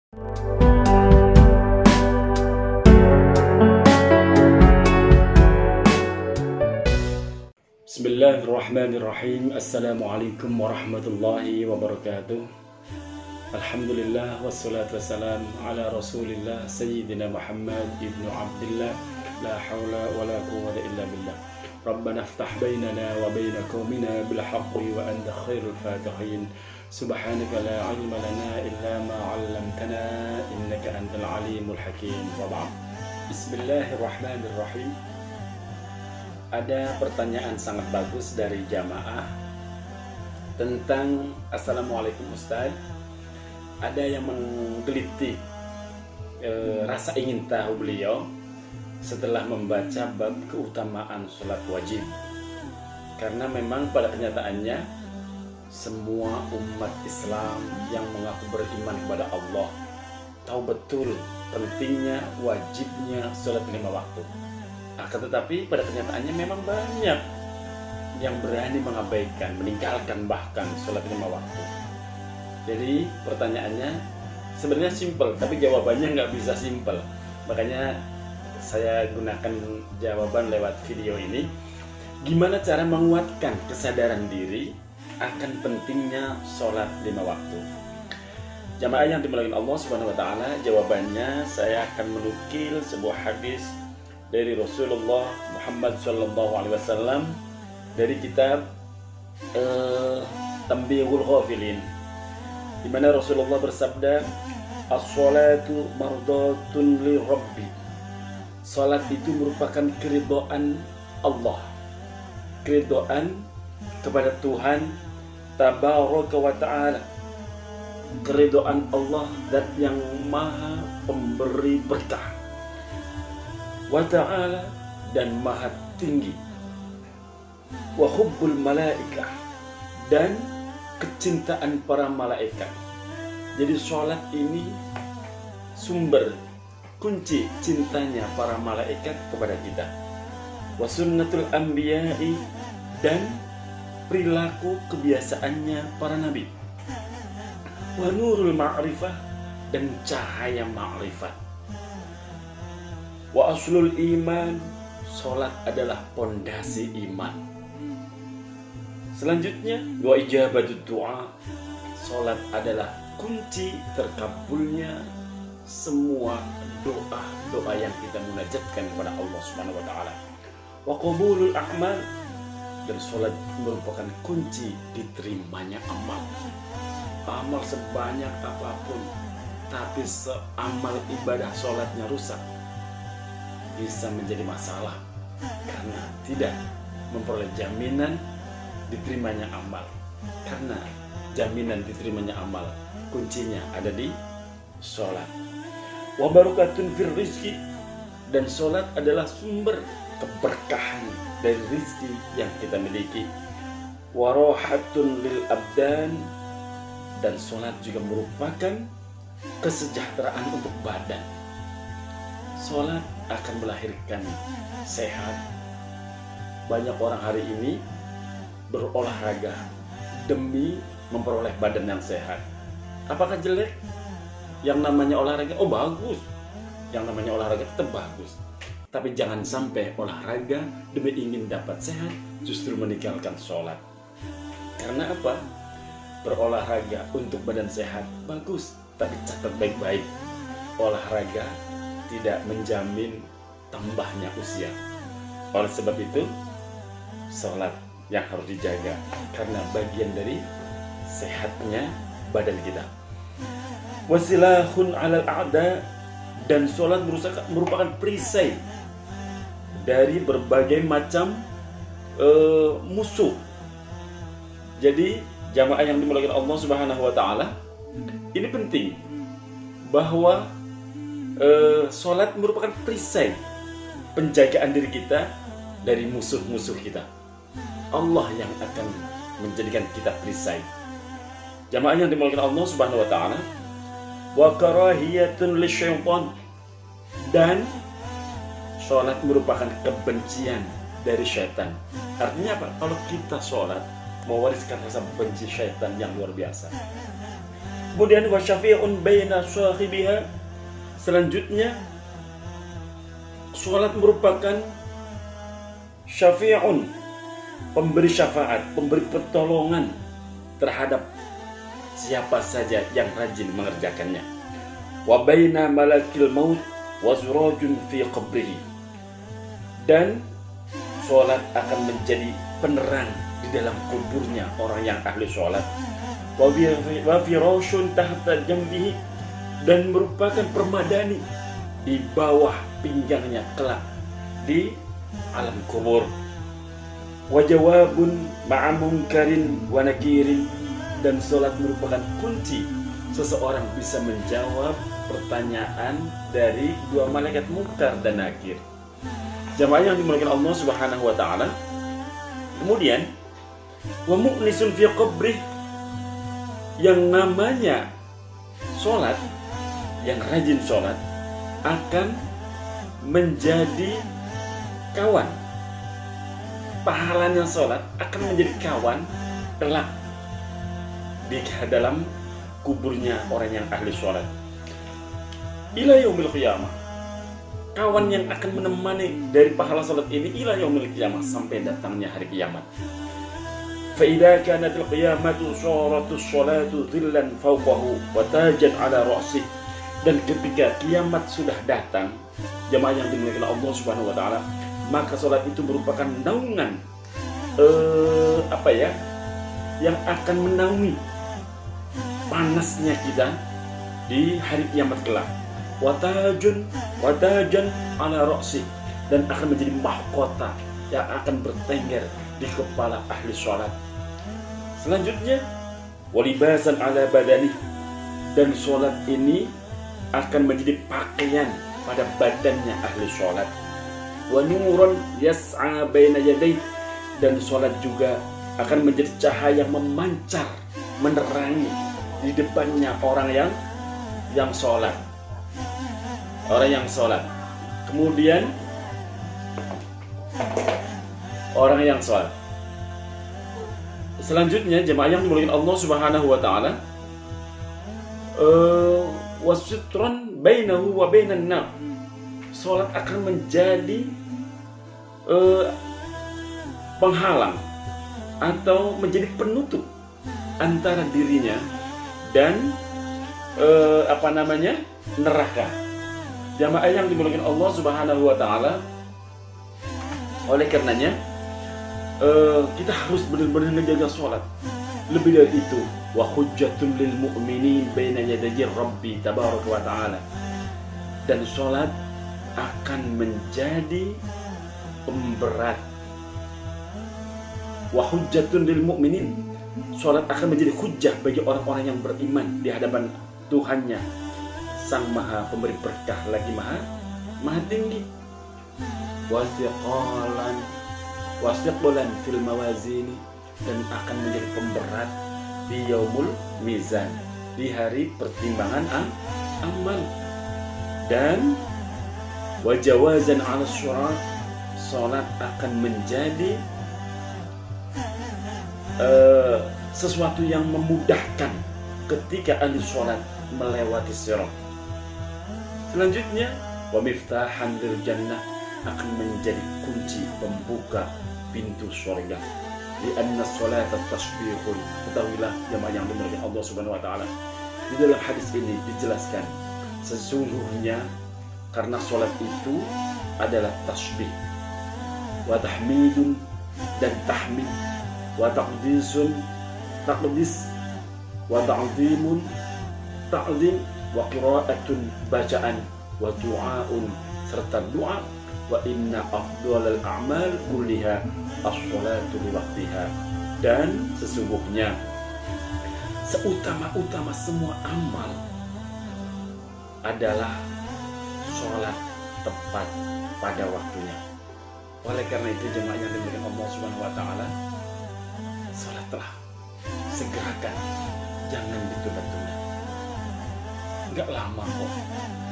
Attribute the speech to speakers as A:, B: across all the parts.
A: Bismillahirrahmanirrahim. Assalamualaikum warahmatullahi wabarakatuh. Alhamdulillah wassalatu wassalam ala rasulillah Sayyidina Muhammad ibnu Abdillah. La hawla wa la quwwata illa billah. Rabbana aftah bainana wa baina qaumina bil haqqi wa anta khairul fatihin. Subhanaka la ilma lana illa ma 'allamtana innaka antal alimul hakim. Wa ba'd. Bismillahirrahmanirrahim. Ada pertanyaan sangat bagus dari jamaah tentang Assalamualaikum Ustaz. Ada yang menggelitik rasa ingin tahu beliau setelah membaca bab keutamaan sholat wajib. Karena memang pada kenyataannya semua umat Islam yang mengaku beriman kepada Allah tahu betul pentingnya, wajibnya sholat 5 waktu. Akan tetapi pada kenyataannya memang banyak yang berani mengabaikan, meninggalkan bahkan sholat 5 waktu. Jadi pertanyaannya sebenarnya simpel, tapi jawabannya nggak bisa simpel. Makanya saya gunakan jawaban lewat video ini. Gimana cara menguatkan kesadaran diri akan pentingnya sholat 5 waktu? Jamaah yang dimuliakan Allah Subhanahu wa Ta'ala, jawabannya saya akan menukil sebuah hadis dari Rasulullah Muhammad SAW dari kitab Tanbihul Ghafilin, di mana Rasulullah bersabda, as-sholatu mardatun li rabbi. Salat itu merupakan keridhaan Allah, keridhaan kepada Tuhan tabaraka wa ta'ala, keridhaan Allah zat yang maha pemberi berkah, wa ta'ala, dan maha tinggi, wa hubbul malaikah, dan kecintaan para malaikat. Jadi sholat ini sumber kunci cintanya para malaikat kepada kita. Wa sunnatul anbiya'i, dan perilaku kebiasaannya para nabi. Wa nurul ma'rifah, dan cahaya ma'rifat. Wa aslul iman, sholat adalah pondasi iman. Selanjutnya, wa ijabatut du'a, sholat adalah kunci terkabulnya semua doa-doa yang kita munajatkan kepada Allah Subhanahu wa Ta'ala. Wa qabulul a'mal, dan sholat merupakan kunci diterimanya amal. Amal sebanyak apapun, tapi seamal ibadah sholatnya rusak, bisa menjadi masalah karena tidak memperoleh jaminan diterimanya amal. Karena jaminan diterimanya amal kuncinya ada di sholat. Wa barakatun fir rizki, dan sholat adalah sumber keberkahan dari rizki yang kita miliki. Wa rohatun lil abdan, dan sholat juga merupakan kesejahteraan untuk badan. Sholat akan melahirkan sehat. Banyak orang hari ini berolahraga demi memperoleh badan yang sehat. Apakah jelek? Yang namanya olahraga, oh bagus. Yang namanya olahraga tetap bagus. Tapi jangan sampai olahraga demi ingin dapat sehat justru meninggalkan sholat. Karena apa? Berolahraga untuk badan sehat bagus, tapi catat baik-baik, olahraga tidak menjamin tambahnya usia. Oleh sebab itu, sholat yang harus dijaga karena bagian dari sehatnya badan kita. Wasilahun alal a'da, dan sholat merupakan perisai dari berbagai macam musuh. Jadi jamaah yang dimuliakan Allah Subhanahu wa Ta'ala, ini penting bahwa sholat merupakan perisai penjagaan diri kita dari musuh-musuh kita. Allah yang akan menjadikan kita perisai. Jamaah yang dimuliakan Allah Subhanahu wa Ta'ala, wa karahiyatun lisyaitan, dan sholat merupakan kebencian dari syaitan. Artinya apa? Kalau kita sholat mewariskan rasa benci syaitan yang luar biasa. Kemudian wa syafi'un baina sahibiha. Selanjutnya salat merupakan syafi'un, pemberi syafaat, pemberi pertolongan terhadap siapa saja yang rajin mengerjakannya. Wa baina malakil maut wa zurajun fi qabrihi. Dan salat akan menjadi penerang di dalam kuburnya orang yang ahli salat. Wa firashun tahta jambihi, dan merupakan permadani di bawah pinggangnya kelak di alam kubur. Wa jawabun ma'a munkarin wa nakirin, dan salat merupakan kunci seseorang bisa menjawab pertanyaan dari dua malaikat munkar dan nakir. Jamaah yang dimuliakan Allah Subhanahu wa taala. Kemudian wa mu'nisun fi qabri, yang namanya salat, yang rajin salat akan menjadi kawan. Pahalanya salat akan menjadi kawan kelak di dalam kuburnya orang yang ahli salat. Ila yaumil qiyamah, kawan yang akan menemani dari pahala salat ini ila yaumil qiyamah, sampai datangnya hari kiamat. Fa idza kanat al-qiyamatu suratus salatu dhillan fawqahu wa tajan ala ra'sih, dan ketika kiamat sudah datang, jemaah yang dimuliakan Allah Subhanahu wa taala, maka salat itu merupakan naungan yang akan menaungi panasnya kita di hari kiamat kelak. Watajan ala ra'si, dan akan menjadi mahkota yang akan bertengger di kepala ahli salat. Selanjutnya walibasan ala badani, dan salat ini akan menjadi pakaian pada badannya ahli salat. Wa nuran yas'a baina yaday, dan salat juga akan menjadi cahaya memancar, menerangi di depannya orang yang salat. Orang yang salat. Kemudian orang yang salat. Selanjutnya jemaah yang dimuliakan Allah Subhanahu wa taala, wasitron bainahu wa bainan nar, salat akan menjadi penghalang atau menjadi penutup antara dirinya dan neraka. Jamaah yang dimuliakan Allah Subhanahu wa taala, oleh karenanya kita harus benar-benar menjaga sholat. Lebih dari itu, wa hujjatun lil mu'minin baina yadayi Rabbi tabaraka wa ta'ala, dan sholat akan menjadi pemberat. Wa hujjatun lil mu'minin, sholat akan menjadi hujjah bagi orang-orang yang beriman di hadapan Tuhannya, Sang Maha Pemberi berkah lagi Maha tinggi. Wasiqalan fil mawazini, dan akan menjadi pemberat di yaumul mizan, di hari pertimbangan amal. Dan wajawazan ala syurat, salat akan menjadi sesuatu yang memudahkan ketika ahli salat melewati sirat. Selanjutnya wa miftahan lil jannah, akan menjadi kunci pembuka pintu surga. Di anna salata tasbihun, ketahuilah jemaah yang dimuliakan Allah Subhanahu wa taala, di dalam hadis ini dijelaskan sesungguhnya karena salat itu adalah tasbih, wa tahmidun, dan tahmid, wa taqdis, wa ta'zimun, ta'zim, wa qira'atun, bacaan, wa du'aun, serta doa. Wa inna afdhalal a'mal kulliha as-shalatu li waqtiha, dan sesungguhnya seutama-utama semua amal adalah sholat tepat pada waktunya. Oleh karena itu jemaah yang dimuliakan Allah Subhanahu wa taala, sholatlah, segerakan, jangan ditunda-tunda. Enggak lama kok.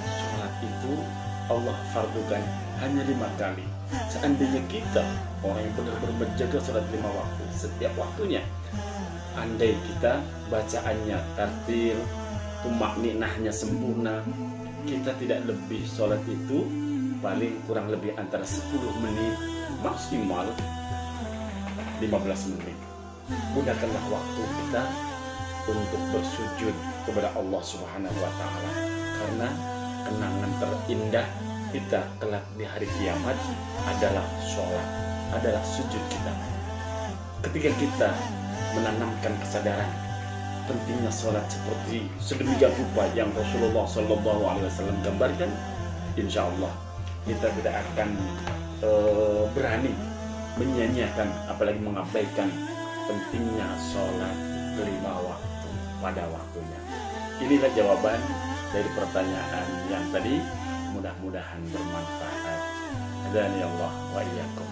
A: Sholat itu Allah fardukan hanya 5 kali. Seandainya kita orang yang benar-benar menjaga sholat 5 waktu setiap waktunya, andai kita bacaannya tartil, tumak ninahnya sempurna, kita tidak lebih sholat itu paling kurang lebih antara 10 menit maksimal 15 menit. Gunakanlah waktu kita untuk bersujud kepada Allah Subhanahu wa Ta'ala, karena kenangan terindah kita kelak di hari kiamat adalah sholat, adalah sujud kita. Ketika kita menanamkan kesadaran pentingnya sholat seperti sedemikian rupa yang Rasulullah SAW gambarkan, insya Allah kita tidak akan berani menyanyiakan apalagi mengabaikan pentingnya sholat 5 waktu pada waktunya. Inilah jawaban dari pertanyaan yang tadi, mudah-mudahan bermanfaat. Dan ya Allah wa iyyakum.